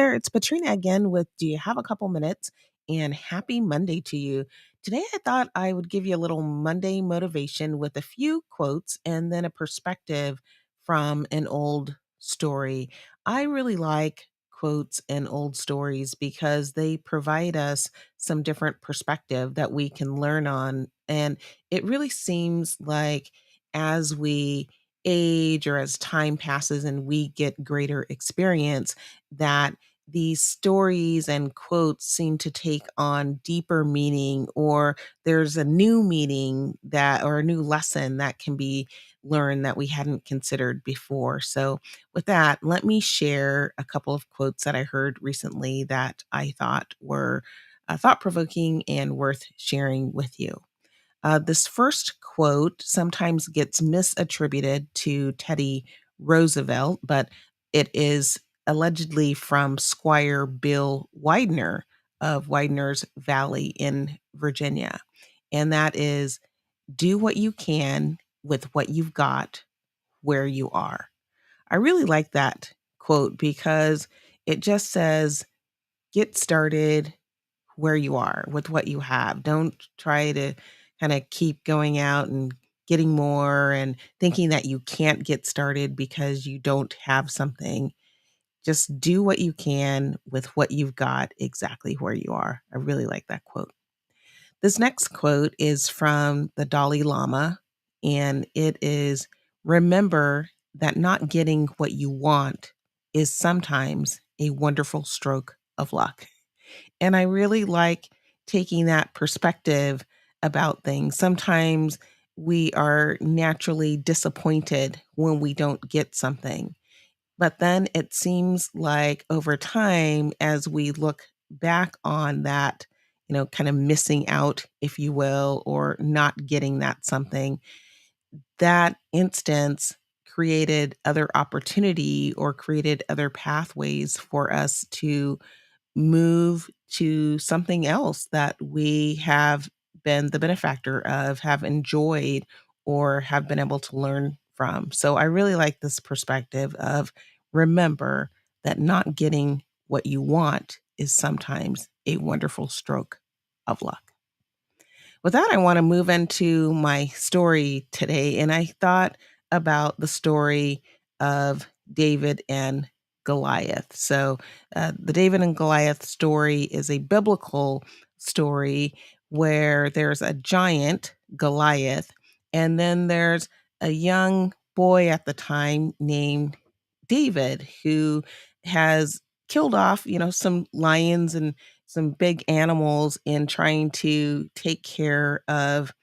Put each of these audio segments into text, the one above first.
there, it's Patrina again with Do You Have a Couple Minutes? And happy Monday to you. Today, I thought I would give you a little Monday motivation with a few quotes and then a perspective from an old story. I really like quotes and old stories because they provide us some different perspective that we can learn on. And it really seems like as we age or as time passes and we get greater experience, that these stories and quotes seem to take on deeper meaning, or there's a new meaning that or a new lesson that can be learned that we hadn't considered before. So with that, let me share a couple of quotes that I heard recently that I thought were thought provoking and worth sharing with you. This first quote sometimes gets misattributed to Teddy Roosevelt, but it is allegedly from Squire Bill Widener of Widener's Valley in Virginia. And that is, do what you can with what you've got where you are. I really like that quote because it just says, get started where you are with what you have. Don't try to kind of keep going out and getting more and thinking that you can't get started because you don't have something. Just do what you can with what you've got exactly where you are. I really like that quote. This next quote is from the Dalai Lama, and it is, remember that not getting what you want is sometimes a wonderful stroke of luck. And I really like taking that perspective about things. Sometimes we are naturally disappointed when we don't get something. But then it seems like over time, as we look back on that, kind of missing out, if you will, or not getting that something, that instance created other opportunity or created other pathways for us to move to something else that we have been the benefactor of, have enjoyed, or have been able to learn from. So I really like this perspective of, remember that not getting what you want is sometimes a wonderful stroke of luck. With that, I want to move into my story today. And I thought about the story of David and Goliath. So, the David and Goliath story is a biblical story where there's a giant, Goliath, and then there's a young boy at the time named David who has killed off, some lions and some big animals in trying to take care of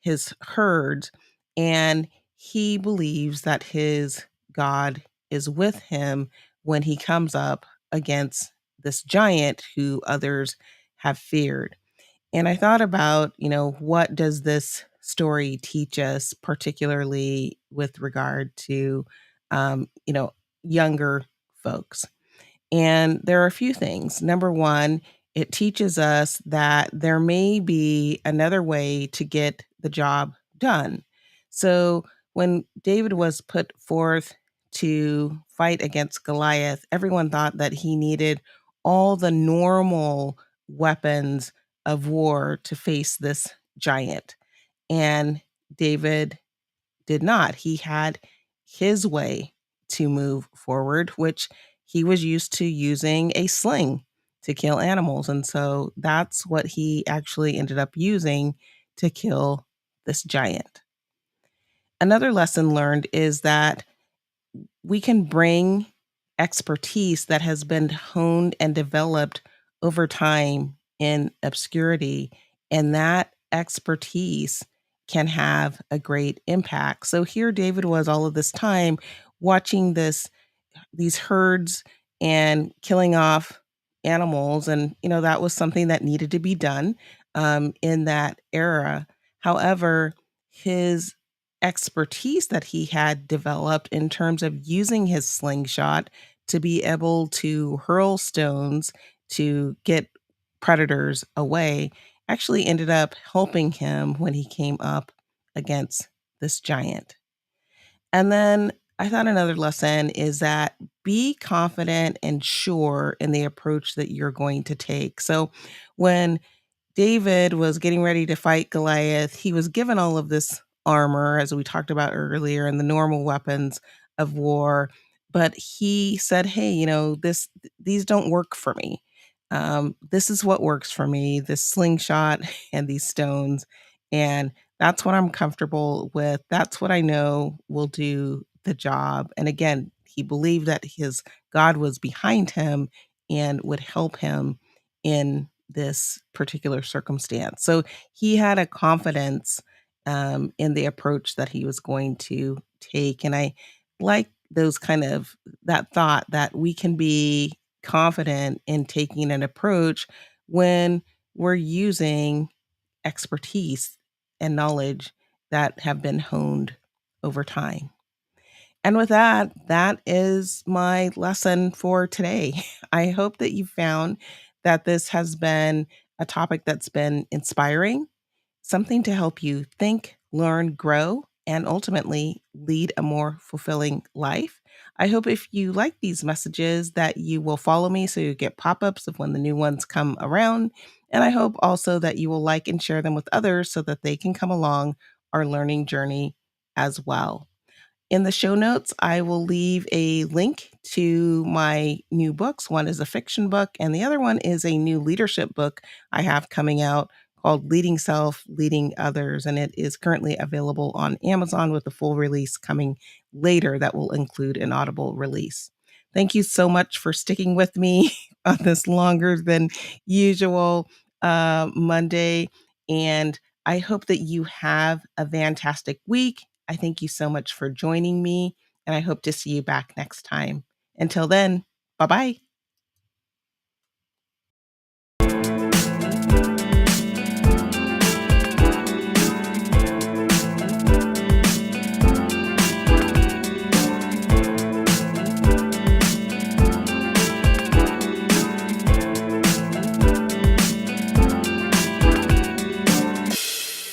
his herds. And he believes that his God is with him when he comes up against this giant who others have feared. And I thought about, what does this story teach us, particularly with regard to, younger folks? And there are a few things. Number one, it teaches us that there may be another way to get the job done. So when David was put forth to fight against Goliath, everyone thought that he needed all the normal weapons of war to face this giant. And David did not. He had his way to move forward, which he was used to using a sling to kill animals. And so that's what he actually ended up using to kill this giant. Another lesson learned is that we can bring expertise that has been honed and developed over time in obscurity, and that expertise can have a great impact. So here David was all of this time watching these herds and killing off animals, and that was something that needed to be done in that era. However, his expertise that he had developed in terms of using his slingshot to be able to hurl stones to get predators away actually ended up helping him when he came up against this giant. And then I thought another lesson is that be confident and sure in the approach that you're going to take. So when David was getting ready to fight Goliath, he was given all of this armor, as we talked about earlier, and the normal weapons of war. But he said, "Hey, these don't work for me. This is what works for me: this slingshot and these stones, and that's what I'm comfortable with. That's what I know will do the job." And again, he believed that his God was behind him and would help him in this particular circumstance. So he had a confidence in the approach that he was going to take. And I like those kind of that thought that we can be confident in taking an approach when we're using expertise and knowledge that have been honed over time. And with that, that is my lesson for today. I hope that you found that this has been a topic that's been inspiring, something to help you think, learn, grow, and ultimately lead a more fulfilling life. I hope if you like these messages that you will follow me so you get pop-ups of when the new ones come around. And I hope also that you will like and share them with others so that they can come along our learning journey as well. In the show notes, I will leave a link to my new books. One is a fiction book, and the other one is a new leadership book I have coming out called Leading Self, Leading Others. And it is currently available on Amazon with a full release coming later that will include an Audible release. Thank you so much for sticking with me on this longer than usual Monday. And I hope that you have a fantastic week. I thank you so much for joining me, and I hope to see you back next time. Until then, bye bye.